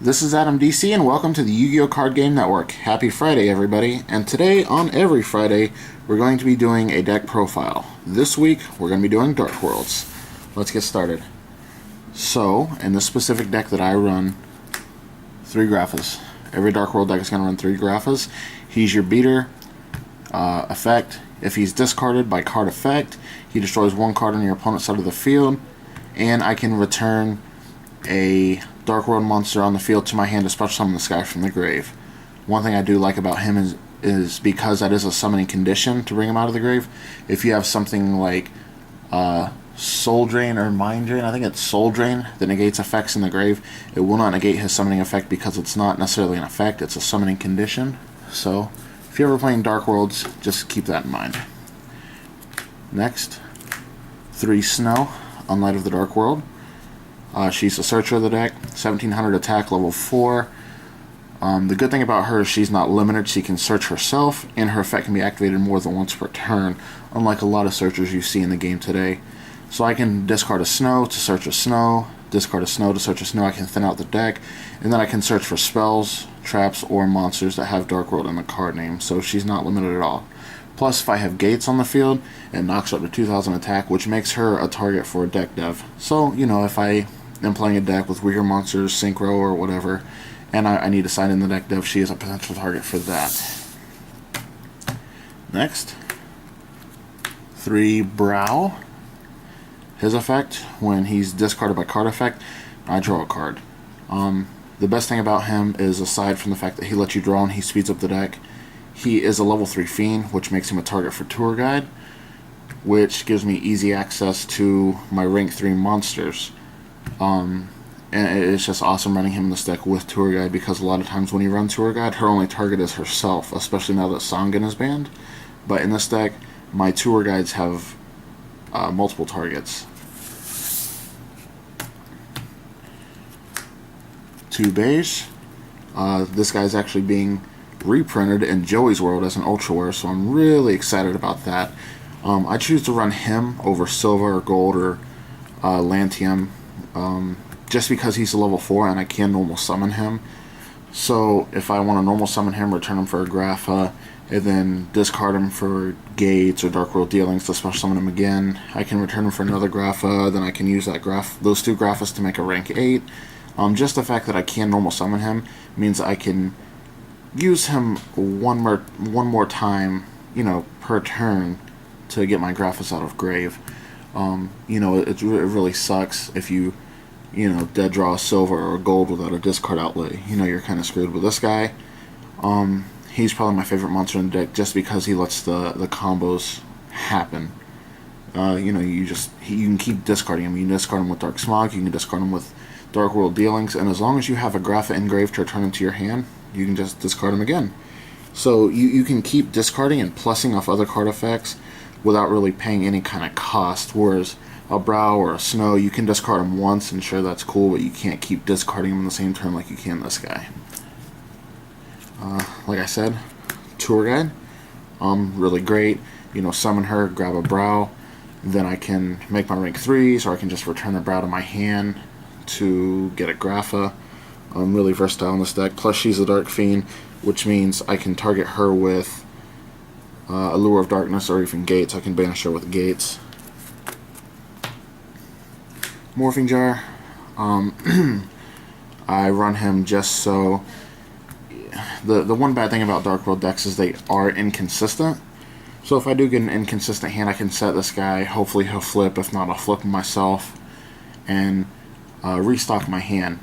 This is Adam DC, and welcome to the Yu-Gi-Oh! Card Game Network. Happy Friday, everybody. And today, on every Friday, we're going to be doing a deck profile. This week, we're going to be doing Dark Worlds. Let's get started. So, in this specific deck that I run, 3 Graphas. Every Dark World deck is going to run 3 Graphas. He's your beater effect. If he's discarded by card effect, he destroys 1 card on your opponent's side of the field, and I can return a Dark World monster on the field to my hand to special summon this guy from the grave. One thing I do like about him is because that is a summoning condition to bring him out of the grave. If you have something like Soul Drain or Mind Drain, I think it's Soul Drain, that negates effects in the grave, it will not negate his summoning effect because it's not necessarily an effect, it's a summoning condition. So, if you're ever playing Dark Worlds, just keep that in mind. Next, 3 Snow on Light of the Dark World. She's the searcher of the deck, 1700 attack, level 4. The good thing about her is she's not limited. She can search herself, and her effect can be activated more than once per turn, unlike a lot of searchers you see in the game today. So I can discard a Snow to search a Snow, discard a Snow to search a Snow. I can thin out the deck, and then I can search for spells, traps, or monsters that have Dark World in the card name, so she's not limited at all. Plus, if I have Gates on the field, it knocks her up to 2000 attack, which makes her a target for a deck dev. So, you know, if I am playing a deck with weaker monsters, Synchro, or whatever, and I need to sign in the deck dev, she is a potential target for that. Next, 3 Brow. His effect, when he's discarded by card effect, I draw a card. The best thing about him is, aside from the fact that he lets you draw and he speeds up the deck, he is a level 3 Fiend, which makes him a target for Tour Guide, which gives me easy access to my rank 3 monsters. And it's just awesome running him in this deck with Tour Guide, because a lot of times when you run Tour Guide, her only target is herself, especially now that Songen is banned. But in this deck, my Tour Guides have multiple targets. 2 Beige. This guy's actually being reprinted in Joey's World as an Ultra Rare, so I'm really excited about that. I choose to run him over Silver or Gold or Lantium, just because he's a level 4 and I can normal summon him. So if I want to normal summon him, return him for a Grapha, and then discard him for Gates or Dark World Dealings to special summon him again, I can return him for another Grapha, then I can use that those 2 Graphas to make a rank 8. Just the fact that I can normal summon him means I can use him one more time, you know, per turn to get my Graphas out of grave. You know, it really sucks if you know, dead draw a Silver or a Gold without a discard outlay. You know, you're kind of screwed with this guy. He's probably my favorite monster in the deck just because he lets the combos happen. You know, you can keep discarding him. You can discard him with Dark Smog, you can discard him with Dark World Dealings, and as long as you have a Grapha engraved to return into your hand, you can just discard him again. So you can keep discarding and plussing off other card effects without really paying any kind of cost, whereas a Brow or a Snow, you can discard him once and sure, that's cool, but you can't keep discarding him in the same turn like you can this guy. Like I said, Tour Guide, really great. You know, summon her, grab a Brow, then I can make my rank 3s, or I can just return the Brow to my hand to get a Grapha. Really versatile in this deck. Plus, she's a Dark Fiend, which means I can target her with Allure of Darkness or even Gates. I can banish her with Gates. Morphing Jar. I run him just so. The one bad thing about Dark World decks is they are inconsistent. So if I do get an inconsistent hand, I can set this guy. Hopefully he'll flip. If not, I'll flip him myself and restock my hand.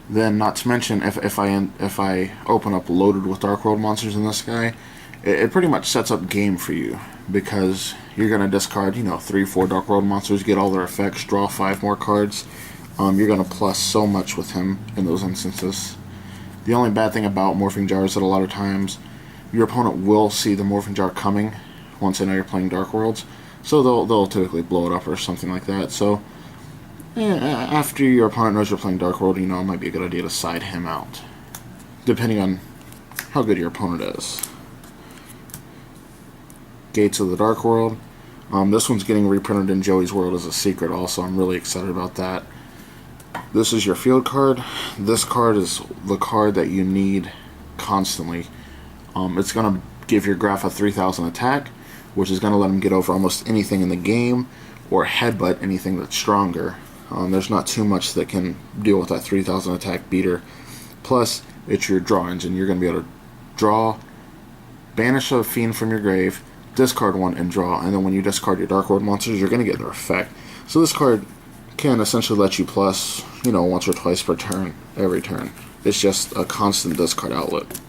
Then, not to mention, if I open up loaded with Dark World monsters in this guy, it pretty much sets up game for you, because you're gonna discard, you know, 3-4 Dark World monsters, get all their effects, draw 5 more cards. You're gonna plus so much with him in those instances. The only bad thing about Morphing Jar is that a lot of times your opponent will see the Morphing Jar coming once they know you're playing Dark Worlds, so they'll typically blow it up or something like that. So after your opponent knows you're playing Dark World, you know, it might be a good idea to side him out, depending on how good your opponent is. Gates of the Dark World. This one's getting reprinted in Joey's World as a secret also. I'm really excited about that. This is your field card. This card is the card that you need constantly. It's going to give your Grapha 3000 attack, which is going to let him get over almost anything in the game, or headbutt anything that's stronger. There's not too much that can deal with that 3000 attack beater. Plus, it's your draw engine. You're going to be able to draw, banish a fiend from your grave, discard one, and draw. And then when you discard your Dark World monsters, you're going to get their effect. So this card can essentially let you plus, once or twice per turn, every turn. It's just a constant discard outlet.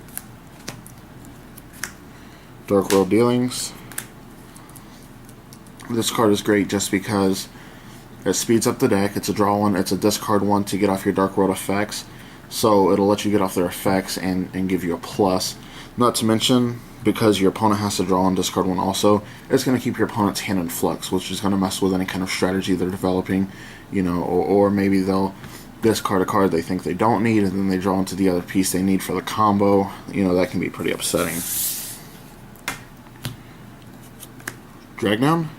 Dark World Dealings. This card is great just because it speeds up the deck. It's a draw one, it's a discard one to get off your Dark World effects. So it'll let you get off their effects and give you a plus. Not to mention, because your opponent has to draw and discard one also, it's going to keep your opponent's hand in flux, which is going to mess with any kind of strategy they're developing, or maybe they'll discard a card they think they don't need and then they draw into the other piece they need for the combo. That can be pretty upsetting. Drag down.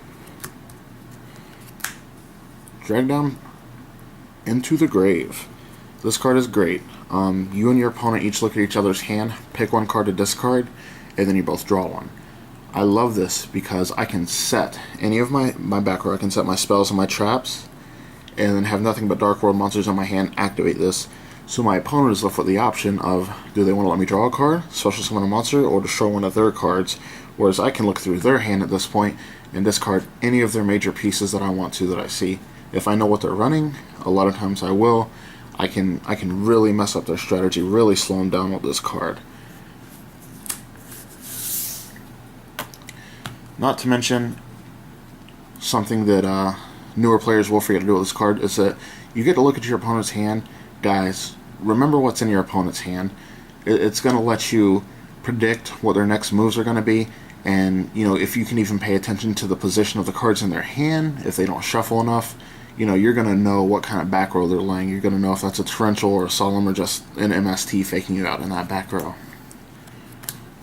Drag down into the grave. This card is great. You and your opponent each look at each other's hand, pick one card to discard, and then you both draw one. I love this because I can set any of my back row. I can set my spells and my traps, and then have nothing but Dark World monsters on my hand, activate this. So my opponent is left with the option of, do they want to let me draw a card, special summon a monster, or destroy one of their cards, whereas I can look through their hand at this point and discard any of their major pieces that I want to, that I see. If I know what they're running, a lot of times I will, I can really mess up their strategy, really slow them down with this card. Not to mention, something that newer players will forget to do with this card is that you get to look at your opponent's hand. Guys, remember what's in your opponent's hand. It's going to let you predict what their next moves are going to be, and if you can even pay attention to the position of the cards in their hand, if they don't shuffle enough, you're going to know what kind of back row they're laying. You're going to know if that's a torrential or a solemn or just an MST faking you out in that back row.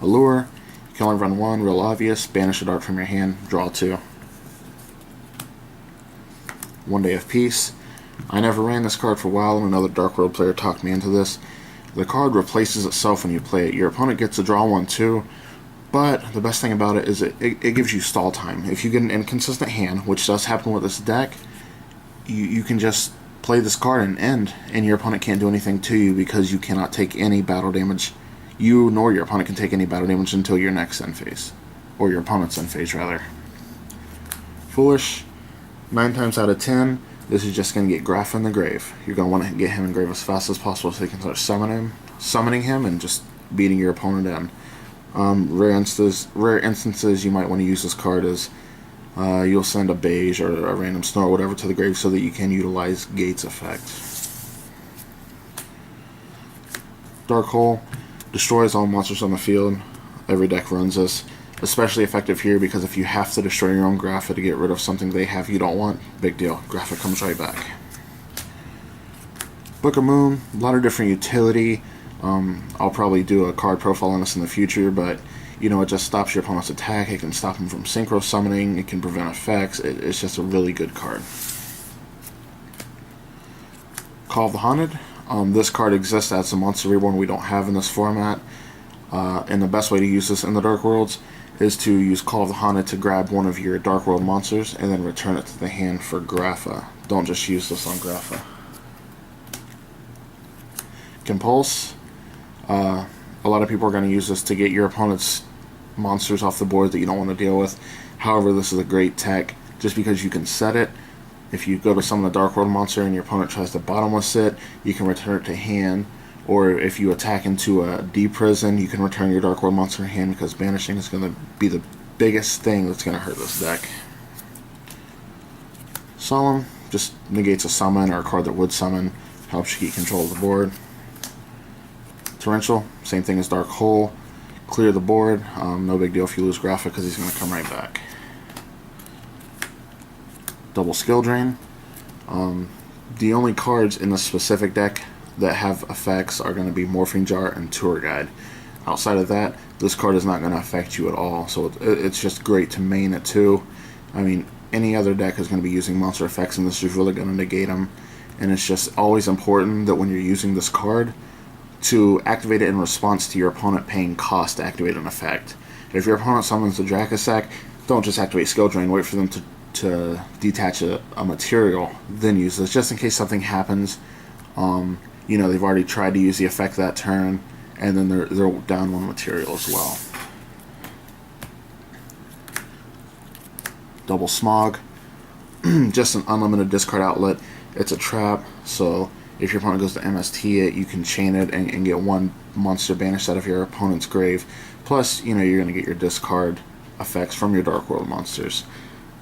Allure. You can only run one, real obvious. Banish a dart from your hand, draw two. 1 Day of Peace. I never ran this card for a while, and another Dark World player talked me into this. The card replaces itself when you play it. Your opponent gets to draw one too, but the best thing about it is it gives you stall time. If you get an inconsistent hand, which does happen with this deck, you can just play this card and end, and your opponent can't do anything to you because you cannot take any battle damage. You nor your opponent can take any battle damage until your next end phase, or your opponent's end phase rather. Foolish. 9 times out of 10, this is just going to get Grapha in the grave. You're going to want to get him in grave as fast as possible so you can start summoning him and just beating your opponent in. Rare instances you might want to use this card is you'll send a beige or a random snow or whatever to the grave so that you can utilize Gate's effect. Dark Hole destroys all monsters on the field. Every deck runs this. Especially effective here because if you have to destroy your own Grapha to get rid of something they have you don't want, big deal. Grapha comes right back. Book of Moon, a lot of different utility. I'll probably do a card profile on this in the future, but it just stops your opponent's attack. It can stop him from synchro summoning. It can prevent effects. It's just a really good card. Call of the Haunted. This card exists as a Monster Reborn we don't have in this format. And the best way to use this in the Dark Worlds is to use Call of the Haunted to grab one of your Dark World monsters and then return it to the hand for Grapha. Don't just use this on Grapha. Compulse. A lot of people are going to use this to get your opponent's monsters off the board that you don't want to deal with. However, this is a great tech just because you can set it. If you go to summon a Dark World monster and your opponent tries to bottomless it, you can return it to hand. Or if you attack into a D-Prison, you can return your Dark World monster in hand because banishing is going to be the biggest thing that's going to hurt this deck. Solemn just negates a summon or a card that would summon, helps you keep control of the board. Torrential, same thing as Dark Hole, clear the board, no big deal if you lose Grapha because he's going to come right back. Double Skill Drain. The only cards in this specific deck that have effects are going to be Morphing Jar and Tour Guide. Outside of that, this card is not going to affect you at all, so it's just great to main it too. I mean, any other deck is going to be using monster effects, and this is really going to negate them. and it's just always important that when you're using this card to activate it in response to your opponent paying cost to activate an effect. If your opponent summons the Dracosac, don't just activate Skill Drain, wait for them to detach a material, then use this, just in case something happens. You know, they've already tried to use the effect that turn, and then they're down one material as well. Double Smog, just an unlimited discard outlet. It's a trap, so if your opponent goes to MST it, you can chain it and get one monster banished out of your opponent's grave. Plus, you know, you're going to get your discard effects from your Dark World monsters.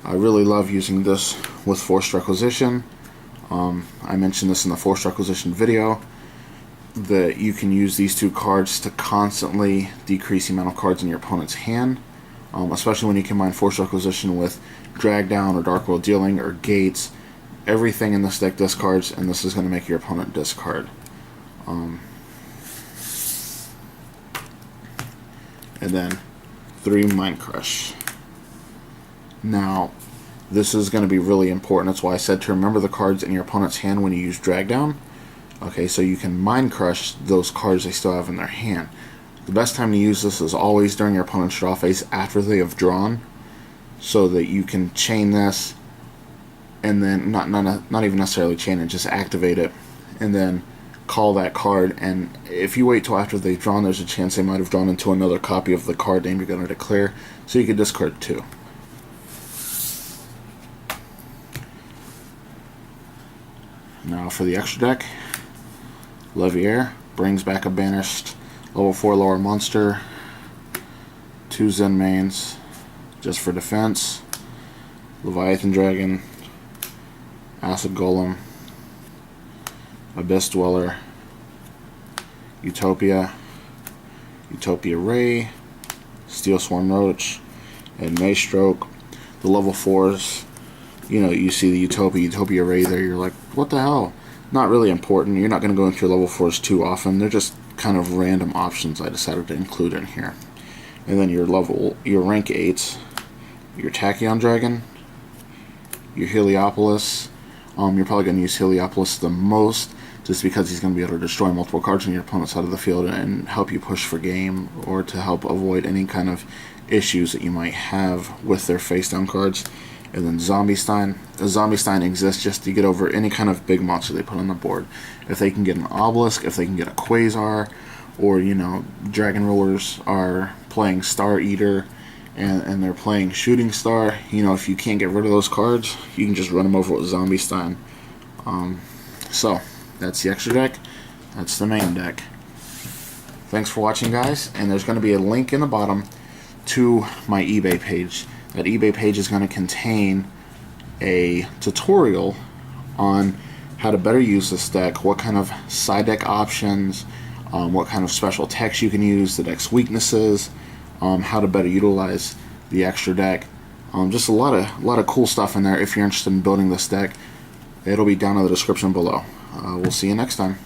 I really love using this with Forced Requisition. I mentioned this in the Forced Requisition video, that you can use these two cards to constantly decrease the amount of cards in your opponent's hand, especially when you combine Forced Requisition with Drag Down or Dark World Dealing or Gates. Everything in this deck discards, and this is going to make your opponent discard. And then 3 Mind Crush. Now, this is going to be really important. That's why I said to remember the cards in your opponent's hand when you use Drag Down. Okay, so you can Mind Crush those cards they still have in their hand. The best time to use this is always during your opponent's draw phase after they have drawn, so that you can chain this, and then not even necessarily chain it, just activate it, and then call that card. And if you wait till after they've drawn, there's a chance they might have drawn into another copy of the card name you're going to declare, so you can discard 2. Now for the extra deck, Leviair brings back a banished level 4 lower monster, 2 Zen mains just for defense, Leviathan Dragon, Acid Golem, Abyss Dweller, Utopia, Utopia Ray, Steel Swarm Roach, and Maestroke. The level 4s, you know, you see the Utopia Ray there, you're like, what the hell? Not really important. You're not going to go into your level 4s too often. They're just kind of random options I decided to include in here. And then your rank 8s, your Tachyon Dragon, your Heliopolis. You're probably going to use Heliopolis the most, just because he's going to be able to destroy multiple cards on your opponent's side of the field and help you push for game, or to help avoid any kind of issues that you might have with their face-down cards. And then Zombiestein. Zombiestein exists just to get over any kind of big monster they put on the board. If they can get an Obelisk, if they can get a Quasar, or, you know, Dragon Rulers are playing Star Eater, and they're playing Shooting Star, you know, if you can't get rid of those cards, you can just run them over with Zombiestein. So, that's the extra deck. That's the main deck. Thanks for watching, guys, and there's going to be a link in the bottom to my eBay page. That eBay page is going to contain a tutorial on how to better use this deck, what kind of side deck options, what kind of special text you can use, the deck's weaknesses, how to better utilize the extra deck. Just a lot of cool stuff in there. If you're interested in building this deck, it'll be down in the description below. We'll see you next time.